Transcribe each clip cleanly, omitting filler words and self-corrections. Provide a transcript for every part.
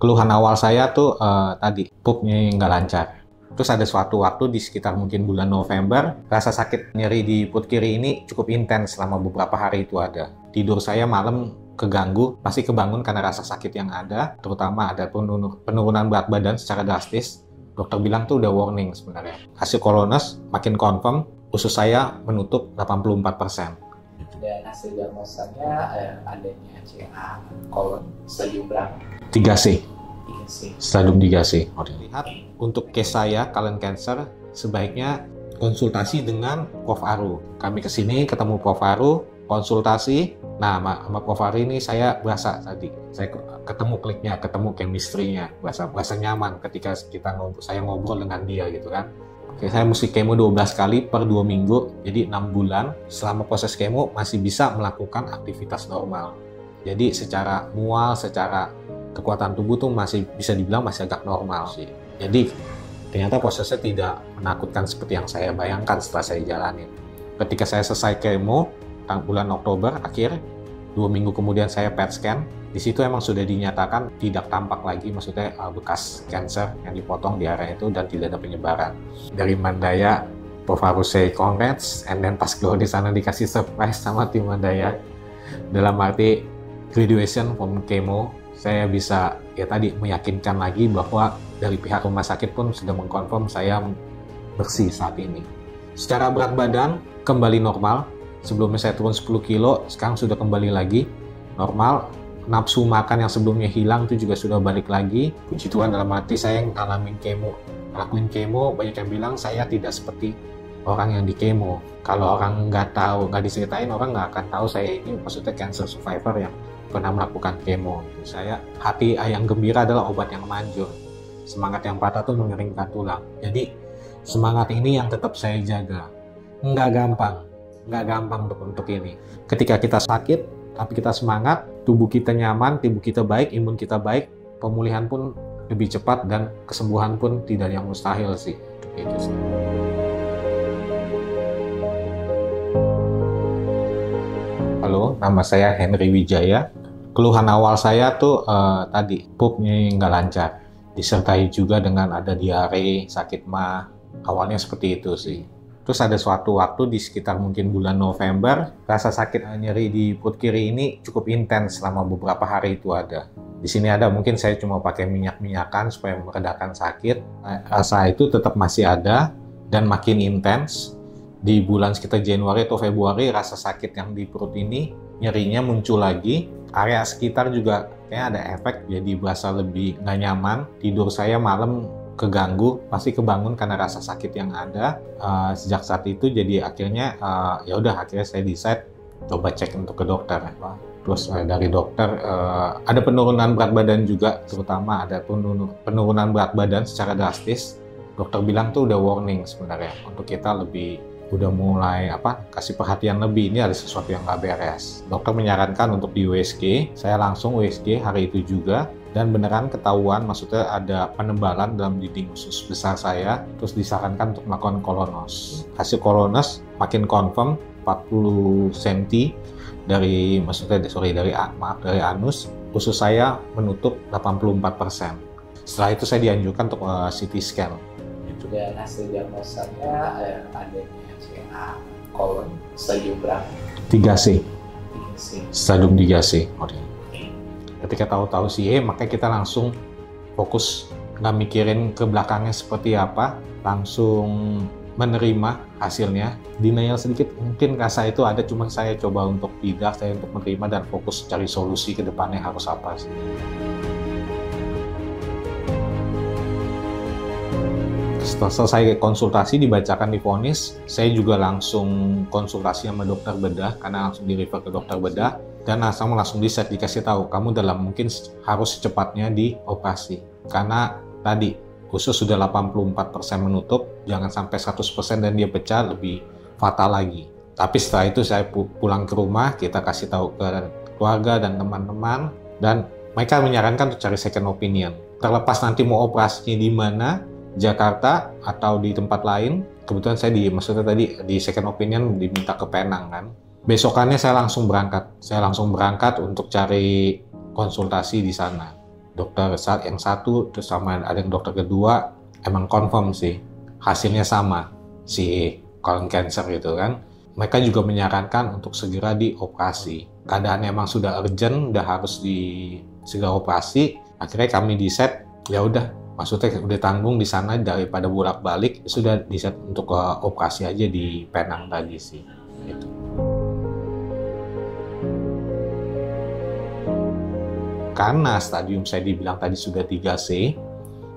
Keluhan awal saya tuh tadi pupnya nggak lancar. Terus ada suatu waktu di sekitar mungkin bulan November, rasa sakit nyeri di put kiri ini cukup intens selama beberapa hari itu ada. Tidur saya malam keganggu, pasti kebangun karena rasa sakit yang ada, terutama ada penurunan berat badan secara drastis. Dokter bilang tuh udah warning sebenarnya. Hasil coroner makin confirm, usus saya menutup 84%. Dan hasil diagnosanya adanya CA kolon stadium berapa? 3C. 3C. Stadium 3C. Lihat, untuk case saya, colon cancer, sebaiknya konsultasi dengan Prof. Aru. Kami kesini ketemu Prof. Aru, konsultasi. Nah, sama Prof. Aru ini saya berasa tadi. Saya ketemu kliknya, ketemu chemistry-nya. Berasa nyaman ketika saya ngobrol dengan dia gitu kan. Oke, saya mesti kemo 12 kali per 2 minggu, jadi 6 bulan. Selama proses kemo masih bisa melakukan aktivitas normal. Jadi secara mual, secara kekuatan tubuh tuh masih bisa dibilang masih agak normal sih. Jadi ternyata prosesnya tidak menakutkan seperti yang saya bayangkan setelah saya jalanin. Ketika saya selesai kemo, bulan Oktober akhir, 2 minggu kemudian saya PET scan. Di situ emang sudah dinyatakan tidak tampak lagi, maksudnya bekas cancer yang dipotong di area itu dan tidak ada penyebaran. Dari Mandaya, Prof. Aru say congrats, and then pas keluar di sana dikasih surprise sama tim Mandaya. Dalam arti graduation from chemo, saya bisa ya tadi meyakinkan lagi bahwa dari pihak rumah sakit pun sudah mengkonfirm saya bersih saat ini. Secara berat badan kembali normal. Sebelumnya saya turun 10 kilo, sekarang sudah kembali lagi normal. Nafsu makan yang sebelumnya hilang itu juga sudah balik lagi. Puji Tuhan, dalam hati saya yang ngalamin kemo. Lakuin kemo, banyak yang bilang saya tidak seperti orang yang di kemo. Kalau orang nggak tahu, nggak diceritain, orang nggak akan tahu saya ini maksudnya cancer survivor yang pernah melakukan kemo. Saya hati yang gembira adalah obat yang manjur. Semangat yang patah tuh mengeringkan tulang. Jadi semangat ini yang tetap saya jaga. Nggak gampang untuk ini. Ketika kita sakit, tapi kita semangat, tubuh kita nyaman, tubuh kita baik, imun kita baik, pemulihan pun lebih cepat dan kesembuhan pun tidak yang mustahil sih. Itu sih. Halo, nama saya Henry Wijaya. Keluhan awal saya tuh tadi pupnya nggak lancar, disertai juga dengan ada diare, sakit mah. Awalnya seperti itu sih. Terus ada suatu waktu di sekitar mungkin bulan November, rasa sakit nyeri di put kiri ini cukup intens selama beberapa hari itu ada. Di sini ada, mungkin saya cuma pakai minyak-minyakan supaya meredakan sakit. Rasa itu tetap masih ada dan makin intens. Di bulan sekitar Januari atau Februari, rasa sakit yang di perut ini nyerinya muncul lagi. Area sekitar juga kayak ada efek, jadi berasa lebih nggak nyaman. Tidur saya malam keganggu, pasti kebangun karena rasa sakit yang ada. Sejak saat itu jadi akhirnya ya udah akhirnya saya decide coba cek untuk ke dokter. Terus dari dokter ada penurunan berat badan juga, terutama ada penurunan berat badan secara drastis. Dokter bilang tuh udah warning sebenarnya untuk kita lebih udah mulai kasih perhatian lebih, ini ada sesuatu yang nggak beres. Dokter menyarankan untuk di USG, saya langsung USG hari itu juga. Dan beneran ketahuan, maksudnya ada penebalan dalam dinding usus besar saya, terus disarankan untuk melakukan kolonos. Hasil kolonos makin confirm 40 cm dari anus, usus saya menutup 84%. Setelah itu saya dianjurkan untuk CT scan. Gitu. Dan hasil diagnosanya adanya CA kolon stadium berapa? 3C. 3C. Stadium 3C. Ketika tahu-tahu CA, maka kita langsung fokus, nggak mikirin ke belakangnya seperti apa, langsung menerima hasilnya. Denial sedikit, mungkin rasa itu ada, cuma saya coba untuk tidak, saya untuk menerima dan fokus cari solusi ke depannya harus apa sih. Setelah selesai konsultasi, dibacakan divonis, saya juga langsung konsultasi sama dokter bedah, karena langsung di-refer ke dokter bedah, dan langsung dikasih tahu, kamu mungkin harus secepatnya dioperasi. Karena tadi, usus sudah 84% menutup, jangan sampai 100% dan dia pecah, lebih fatal lagi. Tapi setelah itu saya pulang ke rumah, kita kasih tahu ke keluarga dan teman-teman, dan mereka menyarankan untuk cari second opinion. Terlepas nanti mau operasinya di mana, Jakarta atau di tempat lain, kebetulan saya di second opinion diminta ke Penang kan. Besokannya saya langsung berangkat untuk cari konsultasi di sana. dokter saat yang satu terus sama ada yang dokter kedua emang confirm sih hasilnya sama si colon cancer gitu kan. Mereka juga menyarankan untuk segera dioperasi. Keadaannya emang sudah urgent, udah harus segera operasi. Akhirnya kami decide, ya udah, maksudnya udah tanggung di sana daripada bolak-balik, sudah decide untuk operasi aja di Penang tadi sih. Gitu. Karena stadium saya dibilang tadi sudah 3C,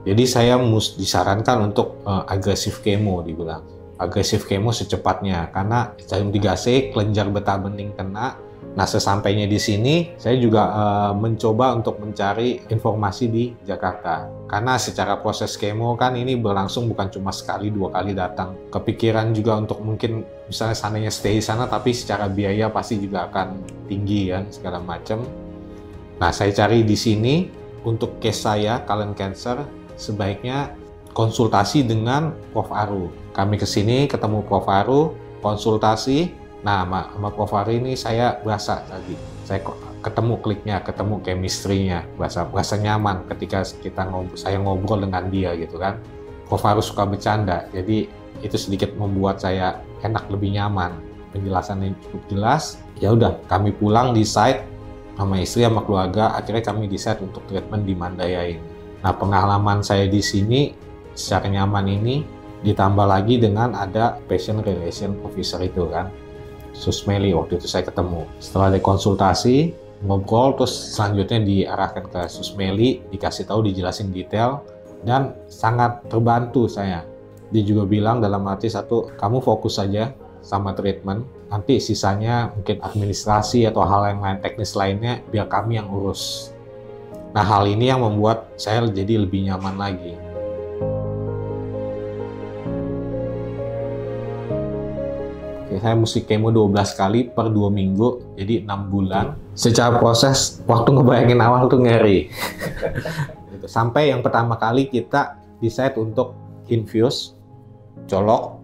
jadi saya disarankan untuk agresif kemo dibilang. Agresif kemo secepatnya karena stadium 3C kelenjar getah bening kena. Nah, sesampainya di sini saya juga mencoba untuk mencari informasi di Jakarta. Karena secara proses kemo kan ini berlangsung bukan cuma sekali dua kali datang. Kepikiran juga untuk mungkin misalnya sananya stay di sana tapi secara biaya pasti juga akan tinggi kan segala macam. Nah, saya cari di sini untuk case saya colon cancer sebaiknya konsultasi dengan Prof. Aru. Kami ke sini ketemu Prof. Aru, konsultasi. Nah, sama Prof. Aru ini saya berasa tadi. Saya ketemu kliknya, ketemu chemistry-nya, berasa nyaman ketika saya ngobrol dengan dia gitu kan. Prof. Aru suka bercanda, jadi itu sedikit membuat saya enak, lebih nyaman. Penjelasannya cukup jelas. Ya udah, kami pulang di site sama istri sama keluarga. Akhirnya kami decide untuk treatment di Mandaya ini. Nah, pengalaman saya di sini secara nyaman ini ditambah lagi dengan ada patient relation officer itu kan, Susmeli waktu itu saya ketemu. Setelah ada konsultasi, ngobrol, terus selanjutnya diarahkan ke Susmeli, dikasih tahu, dijelasin detail, dan sangat terbantu saya. Dia juga bilang dalam arti satu, kamu fokus saja sama treatment, nanti sisanya mungkin administrasi atau hal yang lain teknis lainnya biar kami yang urus. Nah, hal ini yang membuat saya jadi lebih nyaman lagi. Saya mesti kemo 12 kali per 2 minggu, jadi 6 bulan. Secara proses, waktu ngebayangin awal tuh ngeri. Sampai yang pertama kali kita decide untuk infuse, colok,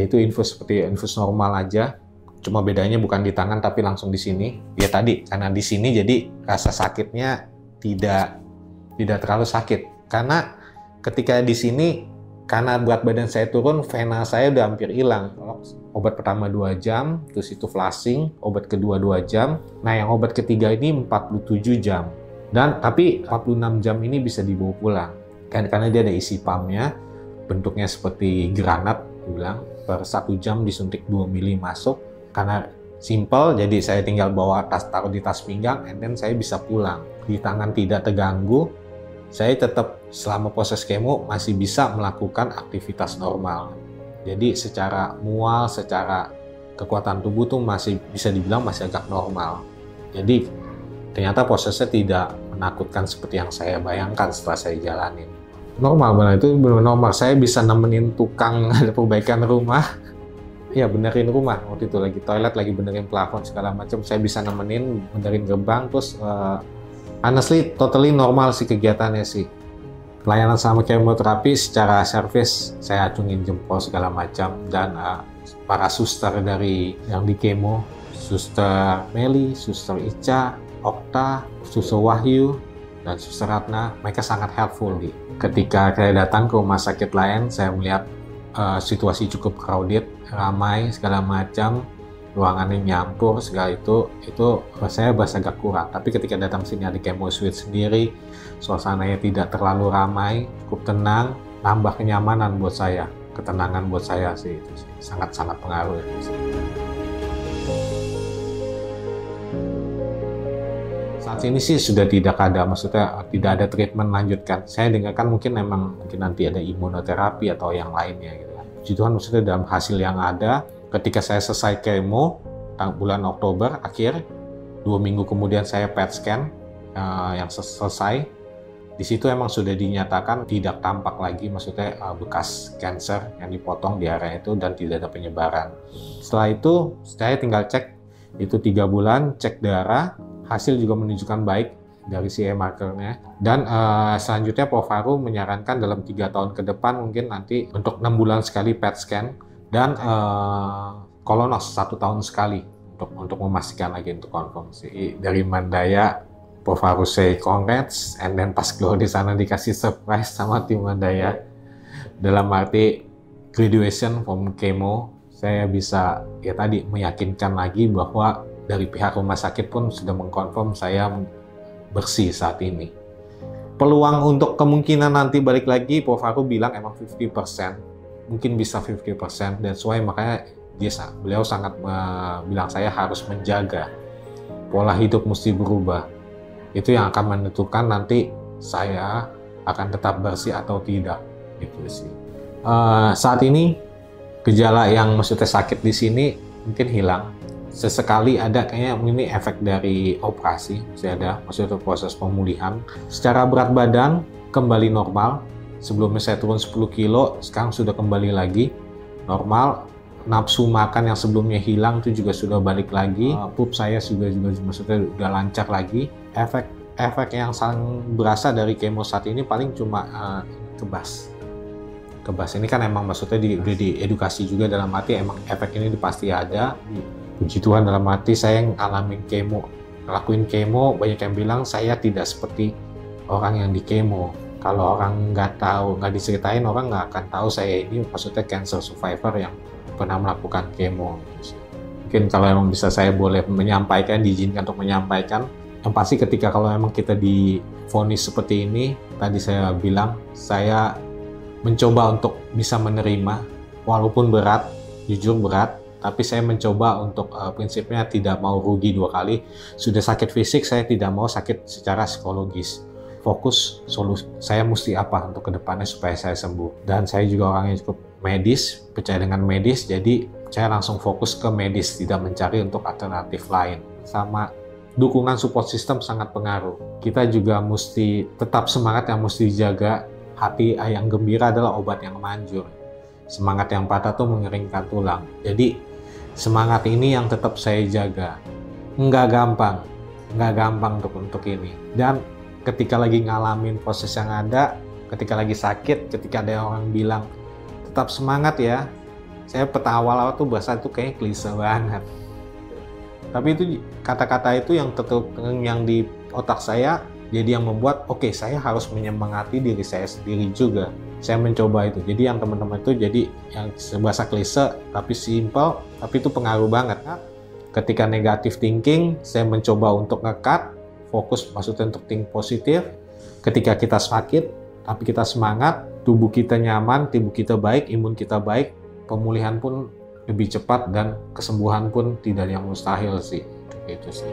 yaitu infus seperti infus normal aja. Cuma bedanya bukan di tangan tapi langsung di sini. Ya tadi, karena di sini jadi rasa sakitnya tidak terlalu sakit. Karena ketika di sini, karena berat badan saya turun, vena saya udah hampir hilang. Obat pertama 2 jam, terus itu flushing, obat kedua 2 jam. Nah, yang obat ketiga ini 47 jam. Dan tapi 46 jam ini bisa dibawa pulang. Karena dia ada isi pumpnya, bentuknya seperti granat, dibilang, per 1 jam disuntik 2 mili masuk. Karena simple, jadi saya tinggal bawa taruh di tas pinggang, and then saya bisa pulang. Di tangan tidak terganggu, saya tetap selama proses kemo masih bisa melakukan aktivitas normal. Jadi secara mual, secara kekuatan tubuh tuh masih bisa dibilang masih agak normal. Jadi ternyata prosesnya tidak menakutkan seperti yang saya bayangkan setelah saya jalanin. Normal benar, itu benar normal. Saya bisa nemenin tukang ada perbaikan rumah. Ya benerin rumah, waktu itu lagi toilet, lagi benerin plafon segala macam. Saya bisa nemenin, benerin gerbang, terus honestly totally normal sih kegiatannya sih. Pelayanan sama kemoterapi secara service saya acungin jempol segala macam, dan para suster dari yang di kemo, suster Meli, suster Ica, Okta, suster Wahyu, dan suster Ratna, mereka sangat helpful. Ketika saya datang ke rumah sakit lain, saya melihat situasi cukup crowded, ramai segala macam, ruangannya nyampur segala itu saya berasa agak kurang. Tapi ketika datang sini ada kemo suite sendiri, suasananya tidak terlalu ramai, cukup tenang, nambah kenyamanan buat saya, ketenangan buat saya sih, itu sangat-sangat pengaruh. Saat ini sih sudah tidak ada, maksudnya tidak ada treatment lanjutkan. Saya dengarkan mungkin nanti ada imunoterapi atau yang lainnya gitu kan. Puji Tuhan, maksudnya dalam hasil yang ada, ketika saya selesai kemo bulan Oktober akhir, 2 minggu kemudian saya PET scan yang selesai. Di situ emang sudah dinyatakan tidak tampak lagi, maksudnya bekas cancer yang dipotong di area itu dan tidak ada penyebaran. Setelah itu saya tinggal cek, itu 3 bulan, cek darah, hasil juga menunjukkan baik dari CA markernya. Dan selanjutnya Prof. Aru menyarankan dalam 3 tahun ke depan mungkin nanti untuk 6 bulan sekali PET scan dan kolonos 1 tahun sekali untuk memastikan lagi, untuk konfirmasi dari Mandaya Prof harus say congrats, and then pas keluar di sana dikasih surprise sama tim Mandaya. Dalam arti graduation from chemo, saya bisa ya tadi meyakinkan lagi bahwa dari pihak rumah sakit pun sudah mengkonfirm saya bersih saat ini. Peluang untuk kemungkinan nanti balik lagi, Prof Haru bilang emang 50%, mungkin bisa 50%, that's why makanya beliau sangat bilang saya harus menjaga pola hidup mesti berubah. Itu yang akan menentukan nanti saya akan tetap bersih atau tidak, gitu sih. Saat ini gejala yang maksudnya sakit di sini mungkin hilang. Sesekali ada kayaknya ini efek dari operasi, masih ada maksudnya proses pemulihan. Secara berat badan kembali normal. Sebelumnya saya turun 10 kilo, sekarang sudah kembali lagi normal. Nafsu makan yang sebelumnya hilang itu juga sudah balik lagi. Pup saya juga maksudnya udah lancar lagi. Efek yang sangat berasa dari kemo saat ini paling cuma kebas ini kan emang maksudnya udah diedukasi juga, dalam arti emang efek ini pasti ada. Puji Tuhan, dalam arti saya yang ngelakuin kemo, banyak yang bilang saya tidak seperti orang yang di kemo. Kalau orang nggak tahu, nggak diceritain, orang nggak akan tahu saya ini maksudnya cancer survivor yang pernah melakukan kemo. Mungkin kalau emang bisa saya boleh menyampaikan, diizinkan untuk menyampaikan, yang pasti ketika kalau emang kita divonis seperti ini, tadi saya bilang saya mencoba untuk bisa menerima, walaupun berat, jujur berat, tapi saya mencoba untuk prinsipnya tidak mau rugi 2 kali. Sudah sakit fisik, saya tidak mau sakit secara psikologis. Fokus saya mesti apa untuk kedepannya supaya saya sembuh. Dan saya juga orang yang cukup medis, percaya dengan medis, jadi saya langsung fokus ke medis, tidak mencari untuk alternatif lain. Sama dukungan support system sangat pengaruh. Kita juga mesti tetap semangat yang mesti dijaga. Hati yang gembira adalah obat yang manjur. Semangat yang patah tuh mengeringkan tulang. Jadi semangat ini yang tetap saya jaga. Nggak gampang untuk ini. Dan ketika lagi ngalamin proses yang ada, ketika lagi sakit, ketika ada orang bilang tetap semangat ya, saya awal-awal tuh bahasa itu kayaknya klise banget. Tapi itu kata-kata itu yang tetap yang di otak saya, jadi yang membuat oke, saya harus menyemangati diri saya sendiri juga. Saya mencoba itu. Jadi yang teman-teman itu jadi yang bahasa klise tapi simple, tapi itu pengaruh banget. Ketika negatif thinking, saya mencoba untuk nge-cut, fokus maksudnya untuk think positif. Ketika kita sakit, tapi kita semangat, tubuh kita nyaman, tubuh kita baik, imun kita baik, pemulihan pun lebih cepat dan kesembuhan pun tidak yang mustahil sih. Itu sih.